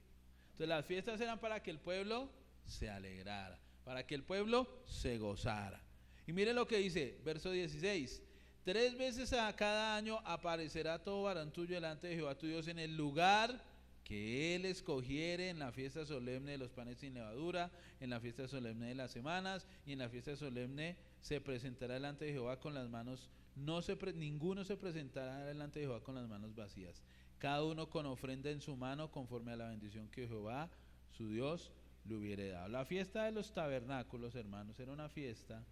Entonces las fiestas eran para que el pueblo se alegrara, para que el pueblo se gozara. Y miren lo que dice, verso 16: 3 veces a cada año aparecerá todo varón tuyo delante de Jehová tu Dios en el lugar que él escogiere, en la fiesta solemne de los panes sin levadura, en la fiesta solemne de las semanas, y en la fiesta solemne se presentará delante de Jehová con las manos, ninguno se presentará delante de Jehová con las manos vacías, cada uno con ofrenda en su mano, conforme a la bendición que Jehová su Dios le hubiere dado. La fiesta de los tabernáculos, hermanos, era una fiesta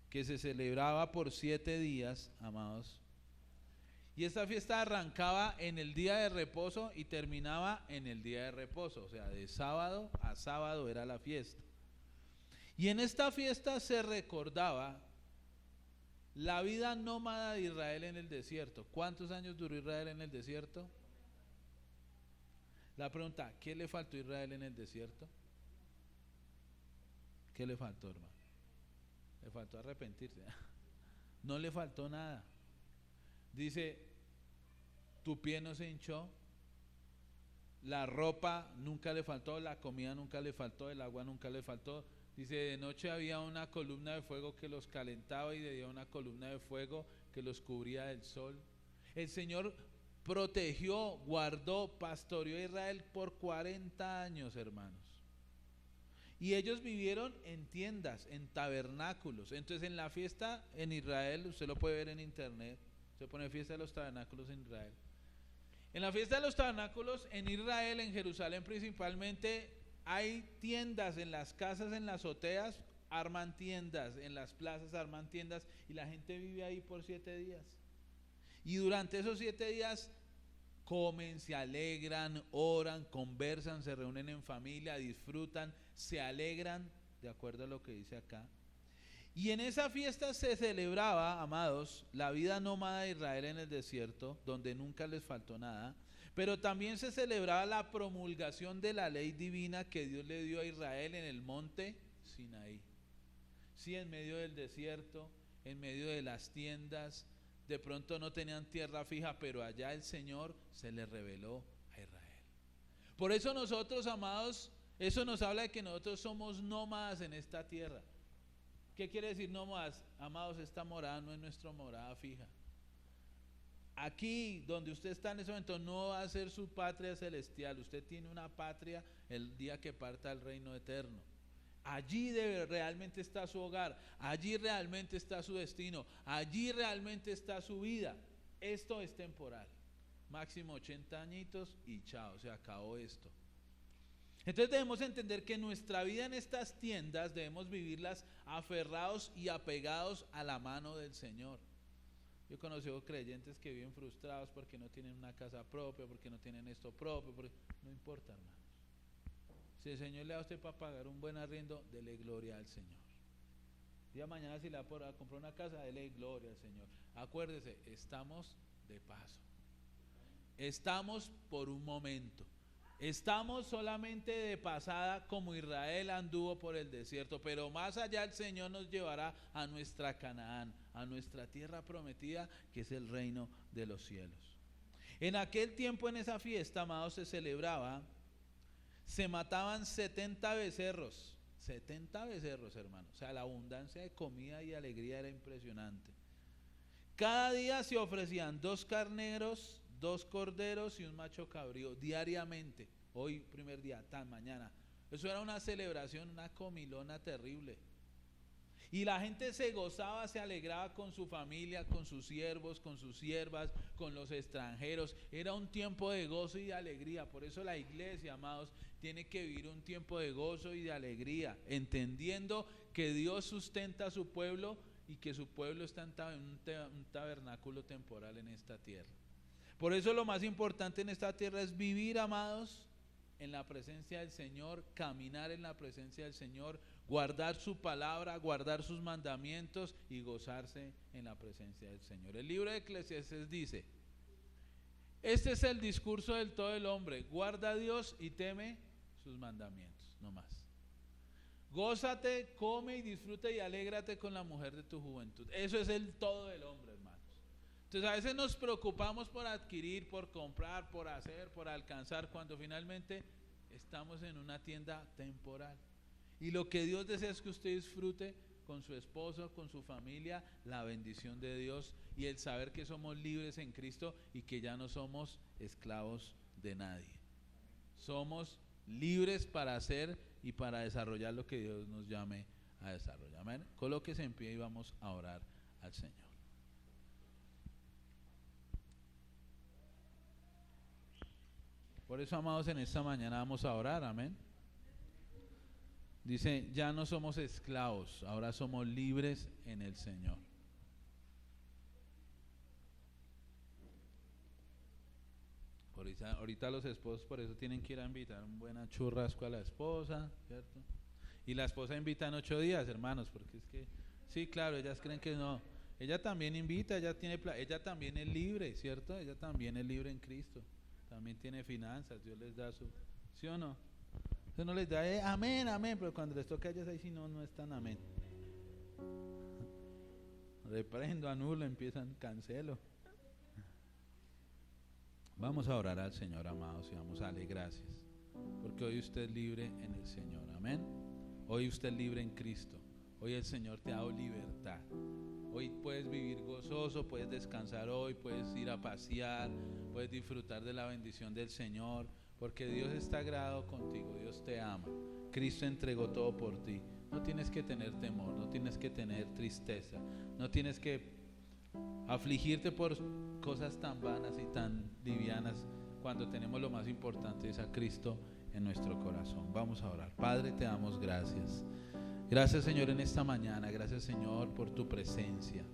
que se celebraba por 7 días, amados. Y esta fiesta arrancaba en el día de reposo y terminaba en el día de reposo, o sea, de sábado a sábado era la fiesta. Y en esta fiesta se recordaba la vida nómada de Israel en el desierto. ¿Cuántos años duró Israel en el desierto? La pregunta: ¿qué le faltó a Israel en el desierto? ¿Qué le faltó, hermano? Le faltó arrepentirse. No le faltó nada. Dice: tu pie no se hinchó, la ropa nunca le faltó, la comida nunca le faltó, el agua nunca le faltó. Dice, de noche había una columna de fuego que los calentaba y de día una columna de fuego que los cubría del sol. El Señor protegió, guardó, pastoreó a Israel por 40 años, hermanos. Y ellos vivieron en tiendas, en tabernáculos. Entonces en la fiesta en Israel, usted lo puede ver en internet, se pone fiesta de los tabernáculos en Israel. En la fiesta de los tabernáculos en Israel, en Jerusalén principalmente, hay tiendas en las casas, en las azoteas, arman tiendas, en las plazas arman tiendas y la gente vive ahí por 7 días. Y durante esos 7 días comen, se alegran, oran, conversan, se reúnen en familia, disfrutan, se alegran, de acuerdo a lo que dice acá. Y en esa fiesta se celebraba, amados, la vida nómada de Israel en el desierto, donde nunca les faltó nada, pero también se celebraba la promulgación de la ley divina que Dios le dio a Israel en el monte Sinaí. Sí, en medio del desierto, en medio de las tiendas, de pronto no tenían tierra fija, pero allá el Señor se le reveló a Israel. Por eso nosotros, amados, eso nos habla de que nosotros somos nómadas en esta tierra. ¿Qué quiere decir nómadas? Amados, esta morada no es nuestra morada fija. Aquí donde usted está en ese momento no va a ser su patria celestial. Usted tiene una patria el día que parta al reino eterno. Allí realmente está su hogar, allí realmente está su destino, allí realmente está su vida. Esto es temporal, máximo 80 añitos y chao, se acabó esto. Entonces debemos entender que nuestra vida en estas tiendas debemos vivirlas aferrados y apegados a la mano del Señor. Yo he conocido creyentes que viven frustrados porque no tienen una casa propia, porque no tienen esto propio, no importa, hermano. Si el Señor le da a usted para pagar un buen arriendo, dele gloria al Señor. Día mañana si le da a comprar una casa, dele gloria al Señor. Acuérdese, estamos de paso. Estamos por un momento. Estamos solamente de pasada como Israel anduvo por el desierto, pero más allá el Señor nos llevará a nuestra Canaán, a nuestra tierra prometida, que es el reino de los cielos. En aquel tiempo, en esa fiesta, amados, se mataban 70 becerros, 70 becerros, hermano. O sea, la abundancia de comida y alegría era impresionante. Cada día se ofrecían 2 carneros, 2 corderos y un macho cabrío diariamente. Hoy primer día, mañana. Eso era una celebración, una comilona terrible. Y la gente se gozaba, se alegraba con su familia, con sus siervos, con sus siervas, con los extranjeros. Era un tiempo de gozo y de alegría. Por eso la iglesia, amados, tiene que vivir un tiempo de gozo y de alegría, entendiendo que Dios sustenta a su pueblo y que su pueblo está en un tabernáculo temporal en esta tierra. Por eso lo más importante en esta tierra es vivir, amados, en la presencia del Señor, caminar en la presencia del Señor, guardar su palabra, guardar sus mandamientos y gozarse en la presencia del Señor. El libro de Eclesiastés dice: este es el discurso del todo el hombre, guarda a Dios y teme sus mandamientos, no más. Gózate, come y disfruta y alégrate con la mujer de tu juventud. Eso es el todo del hombre, hermanos. Entonces a veces nos preocupamos por adquirir, por comprar, por hacer, por alcanzar, cuando finalmente estamos en una tienda temporal. Y lo que Dios desea es que usted disfrute con su esposo, con su familia, la bendición de Dios y el saber que somos libres en Cristo y que ya no somos esclavos de nadie. Somos libres para hacer y para desarrollar lo que Dios nos llame a desarrollar. Amén. Colóquese en pie y vamos a orar al Señor. Por eso, amados, en esta mañana vamos a orar, amén. Dice, ya no somos esclavos, ahora somos libres en el Señor. Ahorita los esposos por eso tienen que ir a invitar un buen churrasco a la esposa, ¿cierto? Y la esposa invita en 8 días, hermanos, porque es que, sí, claro, ellas creen que no. Ella también invita, ella también es libre, ¿cierto? Ella también es libre en Cristo. También tiene finanzas, Dios les da su, ¿sí o no? Entonces no les da amén, amén, pero cuando les toca a ellas ahí sí no están amén. Reprendo, anulo, empiezan, cancelo. Vamos a orar al Señor, amados, y vamos a darle gracias, porque hoy usted es libre en el Señor, amén. Hoy usted es libre en Cristo. Hoy el Señor te ha dado libertad. Hoy puedes vivir gozoso, puedes descansar hoy, puedes ir a pasear, puedes disfrutar de la bendición del Señor, porque Dios está agradado contigo, Dios te ama. Cristo entregó todo por ti. No tienes que tener temor, no tienes que tener tristeza, no tienes que afligirte por cosas tan vanas y tan livianas, cuando tenemos lo más importante, es a Cristo en nuestro corazón. Vamos a orar. Padre, te damos gracias. Gracias, Señor, en esta mañana. Gracias, Señor, por tu presencia.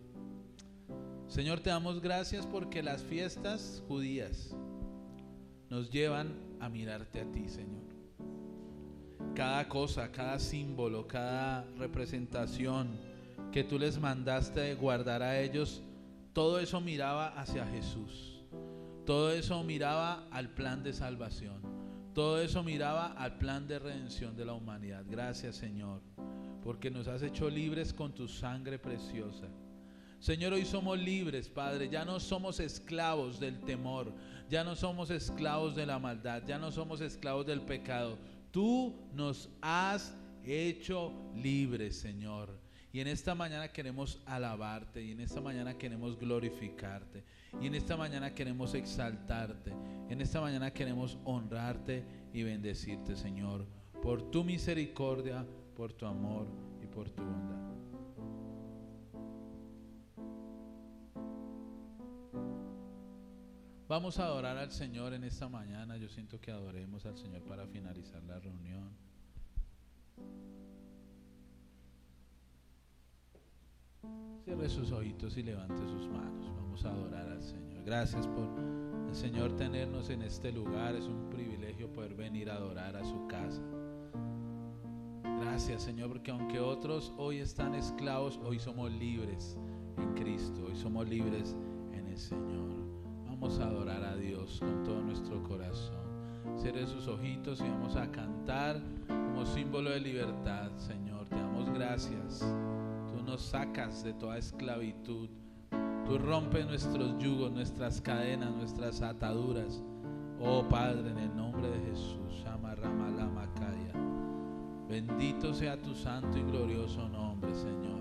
Señor, te damos gracias porque las fiestas judías nos llevan a mirarte a ti, Señor. Cada cosa, cada símbolo, cada representación que tú les mandaste guardar a ellos, todo eso miraba hacia Jesús. Todo eso miraba al plan de salvación. Todo eso miraba al plan de redención de la humanidad. Gracias, Señor, porque nos has hecho libres con tu sangre preciosa. Señor, hoy somos libres, Padre. Ya no somos esclavos del temor, ya no somos esclavos de la maldad, ya no somos esclavos del pecado. Tú nos has hecho libres, Señor. Y en esta mañana queremos alabarte, y en esta mañana queremos glorificarte, y en esta mañana queremos exaltarte, en esta mañana queremos honrarte y bendecirte, Señor, por tu misericordia, por tu amor y por tu bondad. Vamos a adorar al Señor en esta mañana. Yo siento que adoremos al Señor para finalizar la reunión. Cierre sus ojitos y levante sus manos. Vamos a adorar al Señor. Gracias por el Señor tenernos en este lugar. Es un privilegio poder venir a adorar a su casa. Gracias, Señor, porque aunque otros hoy están esclavos, hoy somos libres en Cristo. Hoy somos libres en el Señor. Vamos a adorar a Dios con todo nuestro corazón. Cierre sus ojitos y vamos a cantar como símbolo de libertad. Señor, te damos gracias. Tú nos sacas de toda esclavitud. Tú rompes nuestros yugos, nuestras cadenas, nuestras ataduras. Oh Padre, en el nombre de Jesús. Amarramalamacaya. Bendito sea tu santo y glorioso nombre, Señor.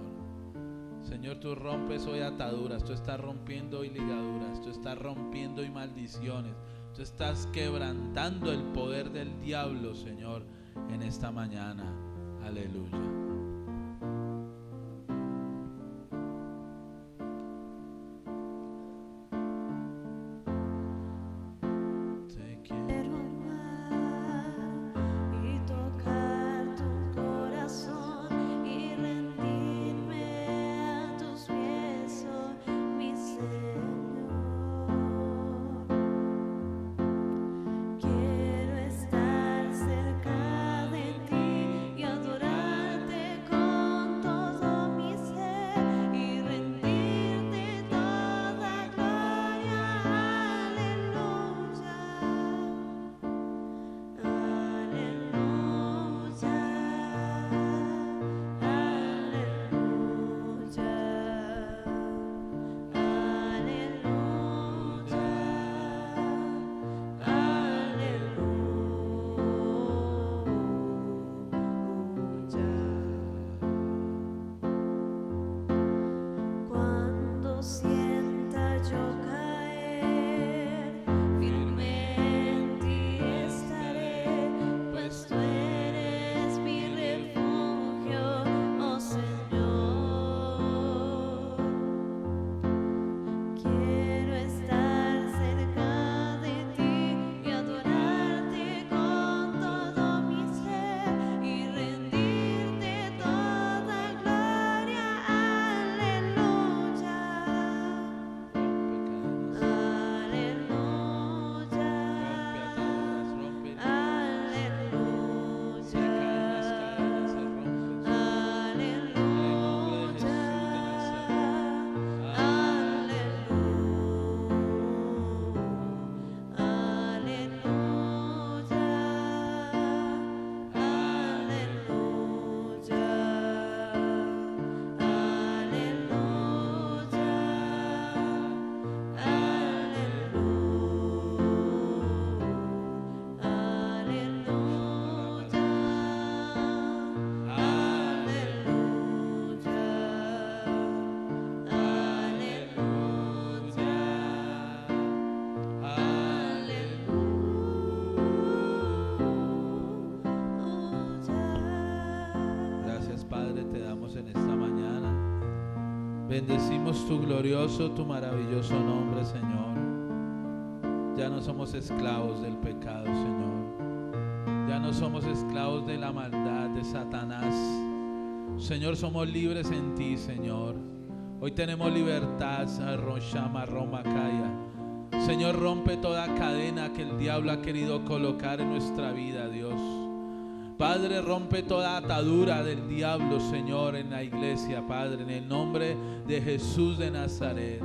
Señor, tú rompes hoy ataduras, tú estás rompiendo hoy ligaduras, tú estás rompiendo hoy maldiciones, tú estás quebrantando el poder del diablo, Señor, en esta mañana. Aleluya. Quiero estar cerca de ti y adorarte Bendecimos tu glorioso, tu maravilloso nombre, Señor. Ya no somos esclavos del pecado, Señor. Ya no somos esclavos de la maldad, de Satanás. Señor, somos libres en ti, Señor. Hoy tenemos libertad. Señor, rompe toda cadena que el diablo ha querido colocar en nuestra vida, Dios. Padre, rompe toda atadura del diablo, Señor, en la iglesia, Padre, en el nombre de Jesús de Nazaret.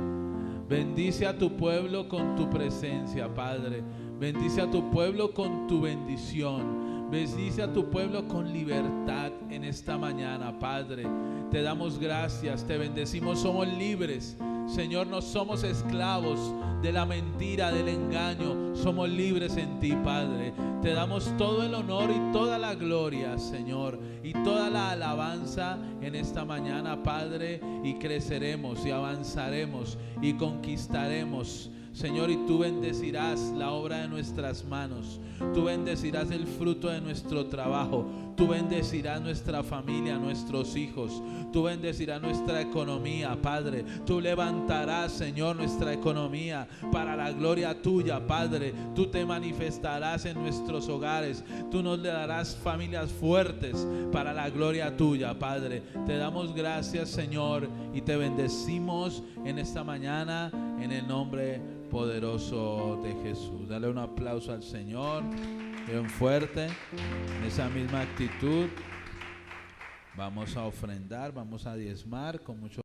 Bendice a tu pueblo con tu presencia, Padre. Bendice a tu pueblo con tu bendición. Bendice a tu pueblo con libertad en esta mañana, Padre. Te damos gracias, te bendecimos, somos libres. Señor, no somos esclavos de la mentira, del engaño. Somos libres en ti, Padre. Te damos todo el honor y toda la gloria, Señor, y toda la alabanza en esta mañana, Padre, y creceremos y avanzaremos y conquistaremos, Señor, y tú bendecirás la obra de nuestras manos. Tú bendecirás el fruto de nuestro trabajo. Tú bendecirás nuestra familia, nuestros hijos. Tú bendecirás nuestra economía, Padre. Tú levantarás, Señor, nuestra economía para la gloria tuya, Padre. Tú te manifestarás en nuestros hogares. Tú nos le darás familias fuertes para la gloria tuya, Padre. Te damos gracias, Señor, y te bendecimos en esta mañana en el nombre poderoso de Jesús. Dale un aplauso al Señor, bien fuerte. En esa misma actitud vamos a ofrendar, vamos a diezmar con mucho